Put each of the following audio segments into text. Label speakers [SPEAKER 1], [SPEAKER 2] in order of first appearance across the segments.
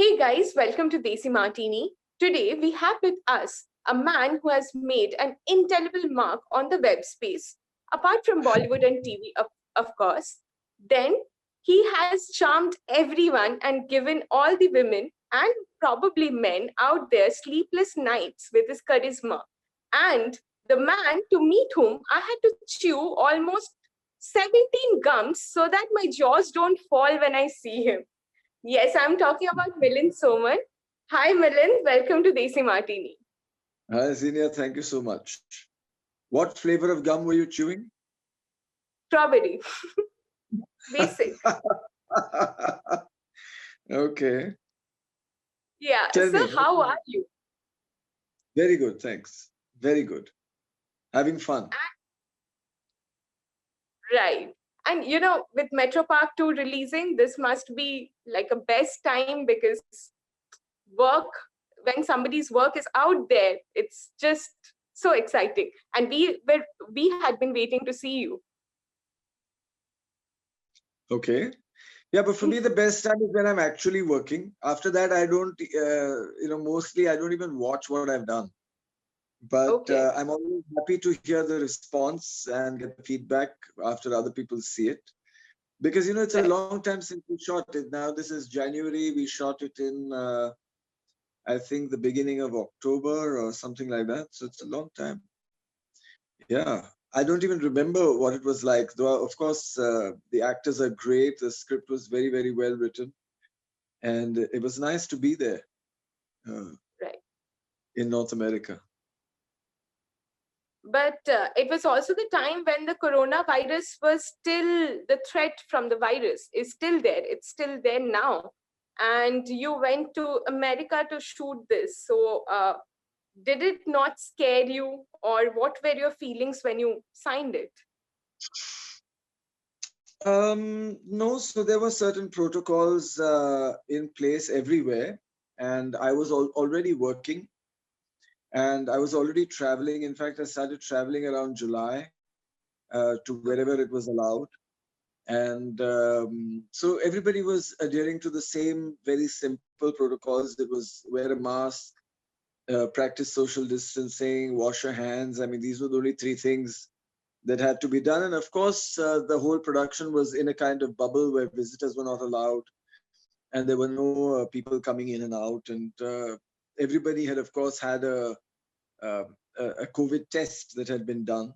[SPEAKER 1] Hey guys, welcome to Desimartini. Today we have with us a man who has made an indelible mark on the web space, apart from Bollywood and TV, of course. Then he has charmed everyone and given all the women and probably men out there sleepless nights with his charisma. And the man to meet whom I had to chew almost 17 gums so that my jaws don't fall when I see him. Yes, I'm talking about Milind Soman. Hi, Milind. Welcome to Desimartini.
[SPEAKER 2] Hi, Zenia. Thank you so much. What flavor of gum were you chewing?
[SPEAKER 1] Strawberry. Basic.
[SPEAKER 2] Okay.
[SPEAKER 1] Yeah.
[SPEAKER 2] Tell
[SPEAKER 1] So,
[SPEAKER 2] me.
[SPEAKER 1] how are you?
[SPEAKER 2] Very good, thanks. Very good. Having fun.
[SPEAKER 1] Right. And with Metro Park 2 releasing, this must be like a best time because work, when somebody's work is out there, it's just so exciting. And we had been waiting to see you.
[SPEAKER 2] Okay. Yeah, but for me, the best time is when I'm actually working. After that, I don't, mostly I don't even watch what I've done. But
[SPEAKER 1] Okay.
[SPEAKER 2] I'm always happy to hear the response and get the feedback after other people see it. Because, it's a
[SPEAKER 1] Right.
[SPEAKER 2] long time since we shot it. Now, this is January. We shot it in, I think, the beginning of October or something like that. So it's a long time. Yeah. I don't even remember what it was like. Though, of course, the actors are great. The script was very, very well written. And it was nice to be there
[SPEAKER 1] Right.
[SPEAKER 2] in North America.
[SPEAKER 1] But it was also the time when the coronavirus was still, the threat from the virus is still there. It's still there now. And you went to America to shoot this. So did it not scare you, or what were your feelings when you signed it?
[SPEAKER 2] No, so there were certain protocols in place everywhere. And I was already working and I was already traveling. In fact, I started traveling around July to wherever it was allowed. And so everybody was adhering to the same very simple protocols. It was wear a mask, practice social distancing, wash your hands. I mean, these were the only three things that had to be done. And of course, the whole production was in a kind of bubble where visitors were not allowed and there were no people coming in and out. And everybody had, of course, had uh, a COVID test that had been done.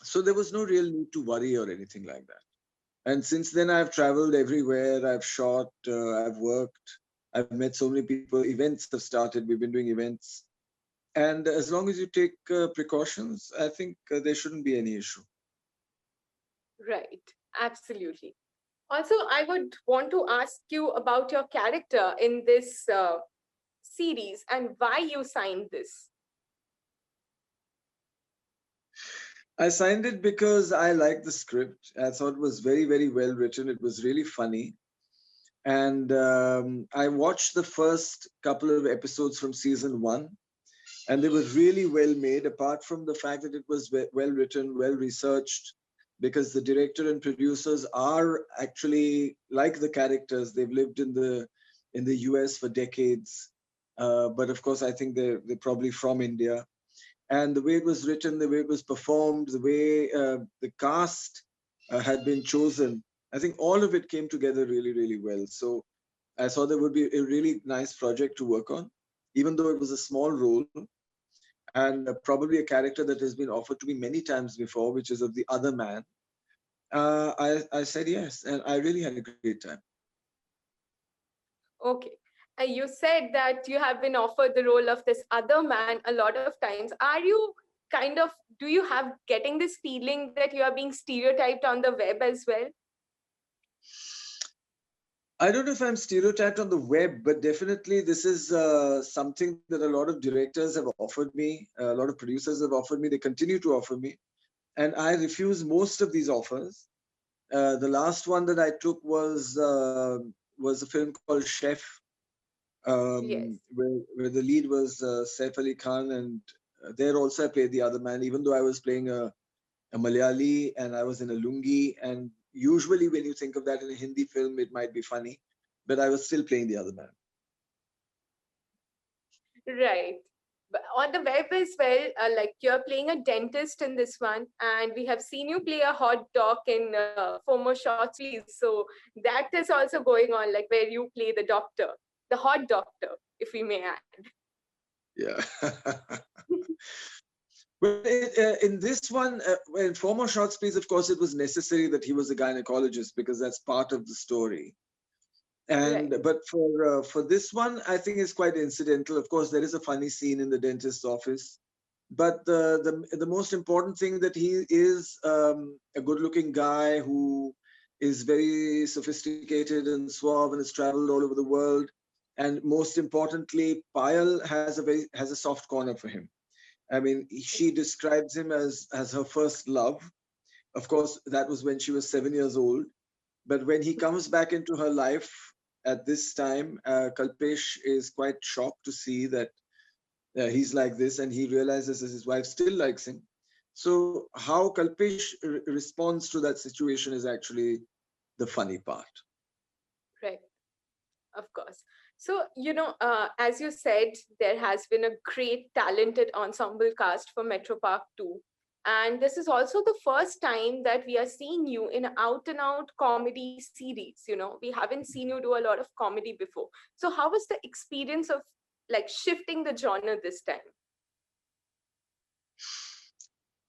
[SPEAKER 2] So there was no real need to worry or anything like that. And since then, I've traveled everywhere. I've shot, I've worked, I've met so many people. Events have started. We've been doing events. And as long as you take precautions, I think there shouldn't be any issue.
[SPEAKER 1] Right. Absolutely. Also, I would want to ask you about your character in this series and why you signed this.
[SPEAKER 2] I signed it because I liked the script. I thought it was very, very well written. It was really funny. And I watched the first couple of episodes from season one, and they were really well made, apart from the fact that it was well written, well researched, because the director and producers are actually like the characters. They've lived in the US for decades. But of course, I think they're probably from India. And the way it was written, the way it was performed, the way the cast had been chosen, I think all of it came together really, really well. So I saw there would be a really nice project to work on, even though it was a small role and probably a character that has been offered to me many times before, which is of the other man. I said yes, and I really had a great time.
[SPEAKER 1] Okay. You said that you have been offered the role of this other man a lot of times. Are you kind of, do you have getting this feeling that you are being stereotyped on the web as well?
[SPEAKER 2] I don't know if I'm stereotyped on the web, but definitely this is something that a lot of directors have offered me, a lot of producers have offered me, they continue to offer me, and I refuse most of these offers. The last one that I took was a film called Chef,
[SPEAKER 1] Yes.
[SPEAKER 2] where the lead was Saif Ali Khan, and there also I played the other man, even though I was playing a Malayali and I was in a lungi. And usually, when you think of that in a Hindi film, it might be funny, but I was still playing the other man.
[SPEAKER 1] Right. But on the web as well, like you're playing a dentist in this one, and we have seen you play a hot dog in former Shots Please. So that is also going on, like where you play the doctor, the hot doctor, if we may add.
[SPEAKER 2] Yeah. Well, in this one, in former Shots Please, of course, it was necessary that he was a gynecologist because that's part of the story.
[SPEAKER 1] Right.
[SPEAKER 2] And but for this one, I think it's quite incidental. Of course, there is a funny scene in the dentist's office, but the most important thing that he is a good-looking guy who is very sophisticated and suave and has traveled all over the world. And most importantly, Payal has a soft corner for him. I mean, she describes him as her first love. Of course, that was when she was 7 years old. But when he comes back into her life at this time, Kalpesh is quite shocked to see that he's like this, and he realizes that his wife still likes him. So how Kalpesh responds to that situation is actually the funny part.
[SPEAKER 1] Right. Of course. So, as you said, there has been a great talented ensemble cast for Metro Park 2. And this is also the first time that we are seeing you in an out and out comedy series. We haven't seen you do a lot of comedy before. So, how was the experience of like shifting the genre this time?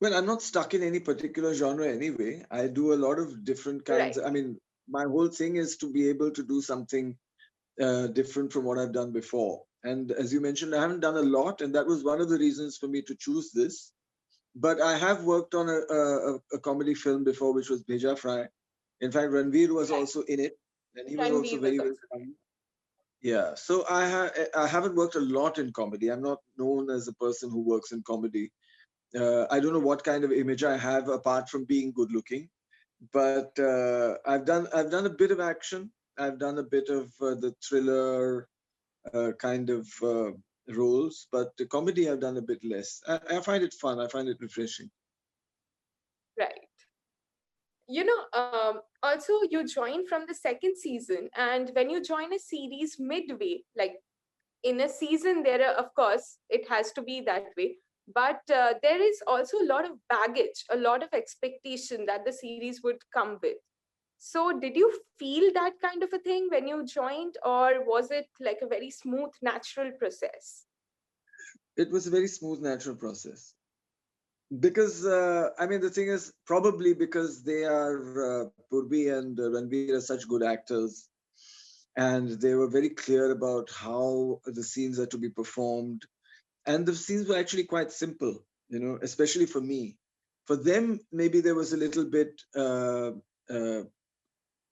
[SPEAKER 2] Well, I'm not stuck in any particular genre anyway. I do a lot of different kinds.
[SPEAKER 1] Right.
[SPEAKER 2] I mean, my whole thing is to be able to do something different from what I've done before. And as you mentioned, I haven't done a lot, and that was one of the reasons for me to choose this. But I have worked on a comedy film before, which was Bheja Fry. In fact, Ranveer was
[SPEAKER 1] Right.
[SPEAKER 2] also in it, and he was also
[SPEAKER 1] Ranveer was
[SPEAKER 2] very, very
[SPEAKER 1] also.
[SPEAKER 2] funny. Yeah, so I haven't worked a lot in comedy. I'm not known as a person who works in comedy. I don't know what kind of image I have apart from being good looking, but I've done a bit of action. I've done a bit of the thriller kind of roles, but the comedy I've done a bit less. I find it fun. I find it refreshing.
[SPEAKER 1] Right. Also you joined from the second season, and when you join a series midway, like in a season there are, of course it has to be that way, but there is also a lot of baggage, a lot of expectation that the series would come with. So did you feel that kind of a thing when you joined, or was it like a very smooth natural process?
[SPEAKER 2] It was a very smooth, natural process. Because I mean, the thing is probably because they are Purvi and Ranveer are such good actors, and they were very clear about how the scenes are to be performed, and the scenes were actually quite simple, especially for me. For them, maybe there was a little bit uh,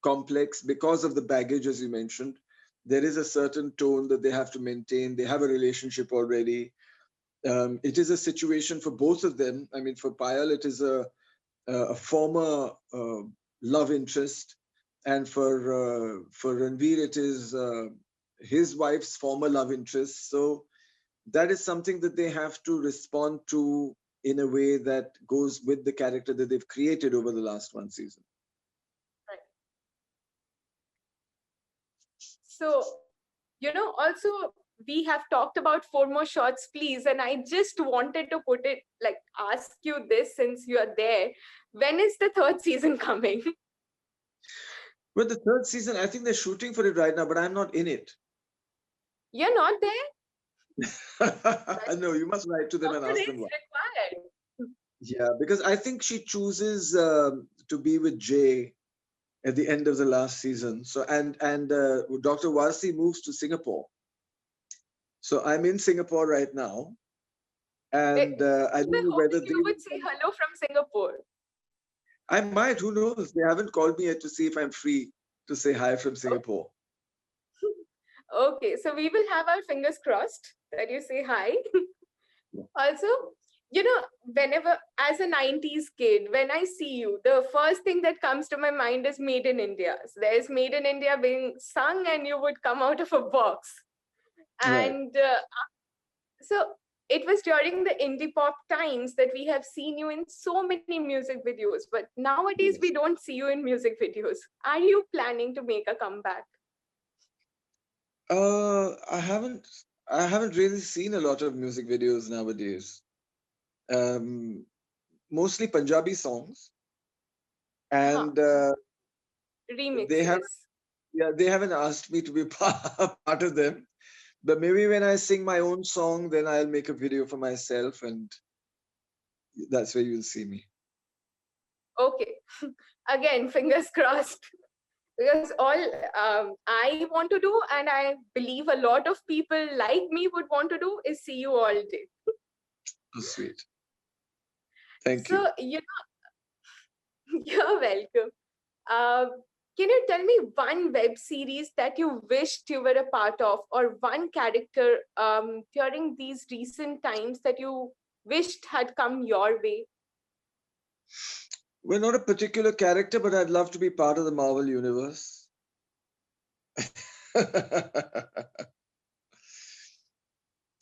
[SPEAKER 2] complex because of the baggage, as you mentioned. There is a certain tone that they have to maintain. They have a relationship already. It is a situation for both of them. I mean, for Payal, it is a former love interest, and for Ranveer, it is his wife's former love interest. So that is something that they have to respond to in a way that goes with the character that they've created over the last one season.
[SPEAKER 1] Right. So, also we have talked about four more shots, please. And I just wanted to put it like ask you this since you are there. When is the third season coming?
[SPEAKER 2] But the third season, I think they're shooting for it right now, but I'm not in it.
[SPEAKER 1] You're not there? That
[SPEAKER 2] No, you must write to them and ask them
[SPEAKER 1] is
[SPEAKER 2] why.
[SPEAKER 1] required.
[SPEAKER 2] Yeah, because I think she chooses to be with Jay at the end of the last season. So and Dr. Warsi moves to Singapore. So I'm in Singapore right now,
[SPEAKER 1] We
[SPEAKER 2] and I don't
[SPEAKER 1] were
[SPEAKER 2] know whether
[SPEAKER 1] hoping
[SPEAKER 2] they
[SPEAKER 1] you
[SPEAKER 2] will
[SPEAKER 1] would say
[SPEAKER 2] come.
[SPEAKER 1] hello from Singapore.
[SPEAKER 2] I might. Who knows? They haven't called me yet to see if I'm free to say hi from
[SPEAKER 1] Oh,
[SPEAKER 2] Singapore.
[SPEAKER 1] okay, so we will have our fingers crossed that you say hi. Also, whenever as a 90s kid, when I see you, the first thing that comes to my mind is Made in India. So there's Made in India being sung, and you would come out of a box.
[SPEAKER 2] Right.
[SPEAKER 1] And so it was during the indie pop times that we have seen you in so many music videos, but nowadays we
[SPEAKER 2] Yes.
[SPEAKER 1] don't see you in music videos. Are you planning to make a comeback?
[SPEAKER 2] I haven't. I haven't really seen a lot of music videos nowadays. Um, Mostly Punjabi songs,
[SPEAKER 1] Huh.
[SPEAKER 2] and they have
[SPEAKER 1] Remixes.
[SPEAKER 2] yeah they haven't asked me to be part of them. But maybe when I sing my own song, then I'll make a video for myself, and that's where you'll see me.
[SPEAKER 1] Okay. Again, fingers crossed. Because all I want to do, and I believe a lot of people like me would want to do, is see you all day.
[SPEAKER 2] Oh, sweet. Thank you.
[SPEAKER 1] So, you're welcome. Uh, can you tell me one web series that you wished you were a part of, or one character during these recent times that you wished had come your way?
[SPEAKER 2] Well, not a particular character, but I'd love to be part of the Marvel universe. I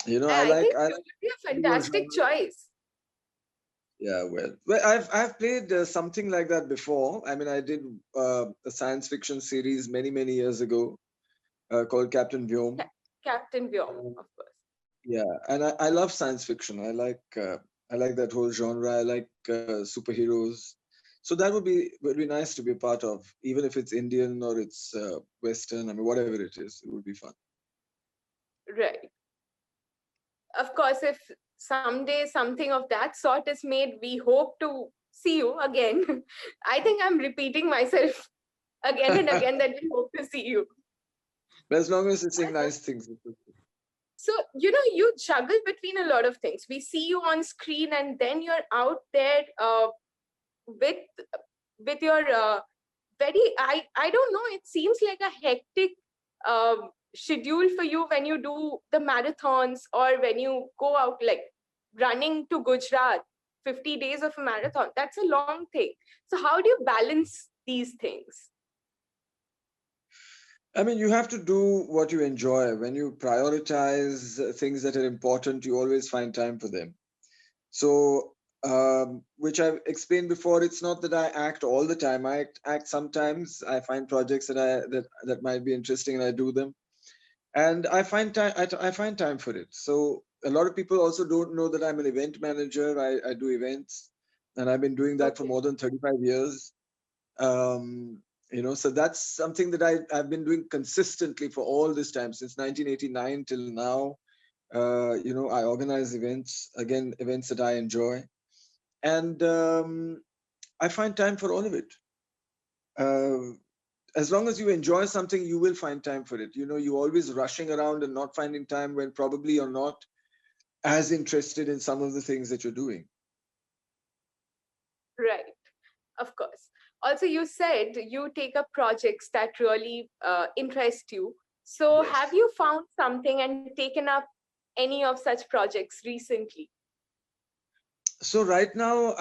[SPEAKER 1] I
[SPEAKER 2] like
[SPEAKER 1] think
[SPEAKER 2] I
[SPEAKER 1] you
[SPEAKER 2] like
[SPEAKER 1] would be a
[SPEAKER 2] superhero
[SPEAKER 1] fantastic
[SPEAKER 2] genre.
[SPEAKER 1] choice.
[SPEAKER 2] Yeah, well, I've played something like that before. I mean, I did a science fiction series many years ago called Captain Vyom.
[SPEAKER 1] Captain Vyom,
[SPEAKER 2] Um,
[SPEAKER 1] of course.
[SPEAKER 2] Yeah, and I love science fiction. I like that whole genre. I like superheroes. So that would be nice to be a part of, even if it's Indian or it's Western. I mean, whatever it is, it would be fun.
[SPEAKER 1] Right. Of course, if someday something of that sort is made, we hope to see you again. I think I'm repeating myself again and again that we hope to see you.
[SPEAKER 2] But as long as it's saying
[SPEAKER 1] So,
[SPEAKER 2] nice things. It's okay.
[SPEAKER 1] so, you juggle between a lot of things. We see you on screen, and then you're out there with your very. I don't know. It seems like a hectic schedule for you when you do the marathons or when you go out like running to Gujarat, 50 days of a marathon. That's a long thing. So how do you balance these things?
[SPEAKER 2] I mean, you have to do what you enjoy. When you prioritize things that are important, you always find time for them. So, which I've explained before, it's not that I act all the time. I act sometimes. I find projects that might be interesting, and I do them. And I find time. I find time for it. So a lot of people also don't know that I'm an event manager. I do events, and I've been doing that for
[SPEAKER 1] Okay.
[SPEAKER 2] more than 35 years. So that's something that I've been doing consistently for all this time since 1989 till now. I organize events, again, events that I enjoy, and I find time for all of it. Uh, as long as you enjoy something, you will find time for it. You're always rushing around and not finding time when probably you're not as interested in some of the things that you're doing.
[SPEAKER 1] Right. Of course. Also, you said you take up projects that really interest you. So, have
[SPEAKER 2] Yes.
[SPEAKER 1] you found something and taken up any of such projects recently?
[SPEAKER 2] So right now,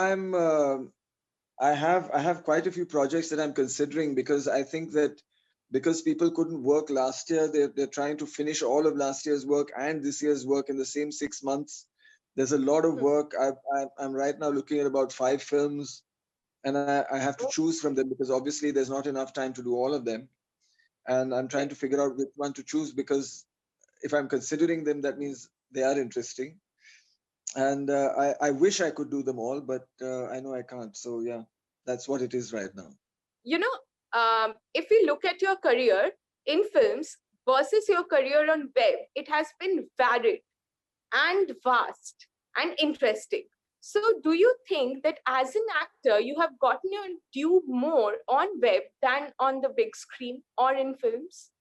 [SPEAKER 2] I have quite a few projects that I'm considering because I think that because people couldn't work last year, they're trying to finish all of last year's work and this year's work in the same 6 months. There's a lot of
[SPEAKER 1] Hmm.
[SPEAKER 2] work. I'm right now looking at about 5 films, and I have to
[SPEAKER 1] Oh,
[SPEAKER 2] choose from them because obviously there's not enough time to do all of them. And I'm trying
[SPEAKER 1] right.
[SPEAKER 2] to figure out which one to choose because if I'm considering them, that means they are interesting. And I wish I could do them all, but I know I can't. So yeah, that's what it is right now.
[SPEAKER 1] If we look at your career in films versus your career on web, it has been varied and vast and interesting. So, do you think that as an actor, you have gotten your due more on web than on the big screen or in films?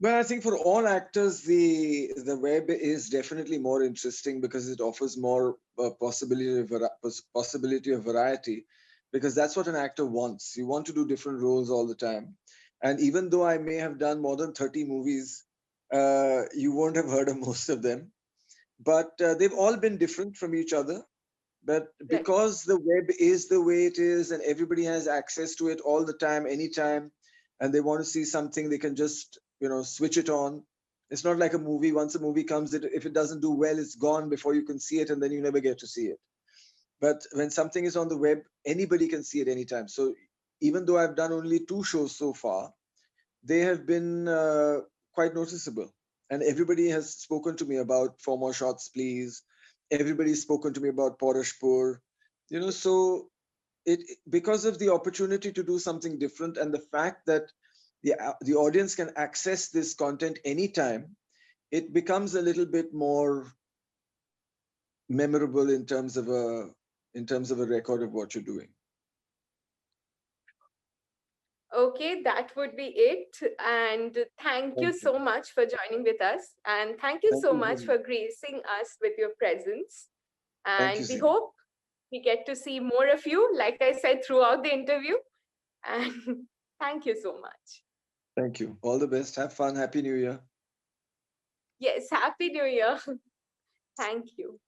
[SPEAKER 2] Well, I think for all actors, the web is definitely more interesting because it offers more possibility of variety, because that's what an actor wants. You want to do different roles all the time, and even though I may have done more than 30 movies, you won't have heard of most of them. But they've all been different from each other. But
[SPEAKER 1] Right.
[SPEAKER 2] because the web is the way it is, and everybody has access to it all the time, anytime, and they want to see something, they can just switch it on. It's not like a movie. Once a movie comes, if it doesn't do well, it's gone before you can see it, and then you never get to see it. But when something is on the web, anybody can see it anytime. So even though I've done only 2 shows so far, they have been quite noticeable. and everybody has spoken to me about 4 more shots, please. Everybody's spoken to me about Porashpur, so because of the opportunity to do something different and the fact that the audience can access this content anytime, it becomes a little bit more memorable in terms of a record of what you're doing.
[SPEAKER 1] Okay, that would be it. And thank you
[SPEAKER 2] Thank you.
[SPEAKER 1] so much for joining with us. And thank you
[SPEAKER 2] Thank
[SPEAKER 1] so
[SPEAKER 2] you,
[SPEAKER 1] much
[SPEAKER 2] Zumi.
[SPEAKER 1] for gracing us with your presence.
[SPEAKER 2] Thank you,
[SPEAKER 1] And we
[SPEAKER 2] Zimi.
[SPEAKER 1] hope we get to see more of you, like I said throughout the interview. And thank you so much.
[SPEAKER 2] Thank you. All the best. Have fun. Happy New Year.
[SPEAKER 1] Yes, Happy New Year. Thank you.